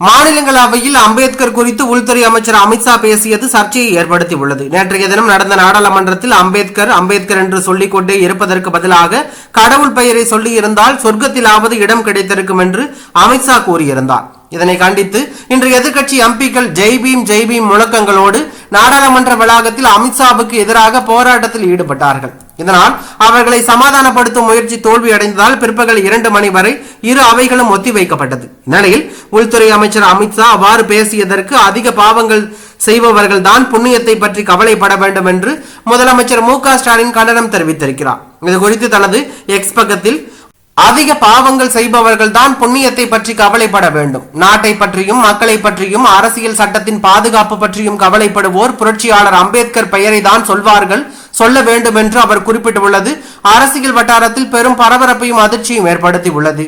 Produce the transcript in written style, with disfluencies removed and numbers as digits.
மாநிலங்களவையில் அம்பேத்கர் குறித்து உள்துறை அமைச்சர் அமித்ஷா பேசியது சர்ச்சையை ஏற்படுத்தி உள்ளது. நேற்றைய தினம் நடந்த நாடாளுமன்றத்தில் அம்பேத்கர் என்று சொல்லிக்கொண்டே இருப்பதற்கு பதிலாக கடவுள் பெயரை சொல்லியிருந்தால் சொர்க்கத்திலாவது இடம் கிடைத்திருக்கும் என்று அமித்ஷா கூறியிருந்தார். இதனை கண்டித்து இன்று எதிர்க்கட்சி எம்பிக்கள் ஜெய்பீம் முழக்கங்களோடு நாடாளுமன்ற வளாகத்தில் அமித்ஷாவுக்கு எதிராக போராட்டத்தில் ஈடுபட்டார்கள். இதனால் அவர்களை சமாதானப்படுத்தும் முயற்சி தோல்வியடைந்ததால் பிற்பகல் 2 மணி வரை இரு அவைகளும் ஒத்திவைக்கப்பட்டது. இந்நிலையில் உள்துறை அமைச்சர் அமித்ஷா அவ்வாறு பேசியதற்கு அதிக பாவங்கள் செய்பவர்கள் தான் புண்ணியத்தை பற்றி கவலைப்பட வேண்டும் என்று முதலமைச்சர் மு.க.ஸ்டாலின் கண்டனம் தெரிவித்திருக்கிறார். இது குறித்து தனது எக்ஸ் பக்கத்தில் அதிக பாவங்கள் செய்பவர்கள் தான் புண்ணியத்தை பற்றி கவலைப்பட வேண்டும். நாட்டை பற்றியும் மக்களை பற்றியும் அரசியல் சட்டத்தின் பாதுகாப்பு பற்றியும் கவலைப்படுவோர் புரட்சியாளர் அம்பேத்கர் பெயரை தான் சொல்ல வேண்டும் என்று அவர் குறிப்பிட்டுள்ளது அரசியல் வட்டாரத்தில் பெரும் பரபரப்பையும் அதிர்ச்சியும் ஏற்படுத்தி உள்ளது.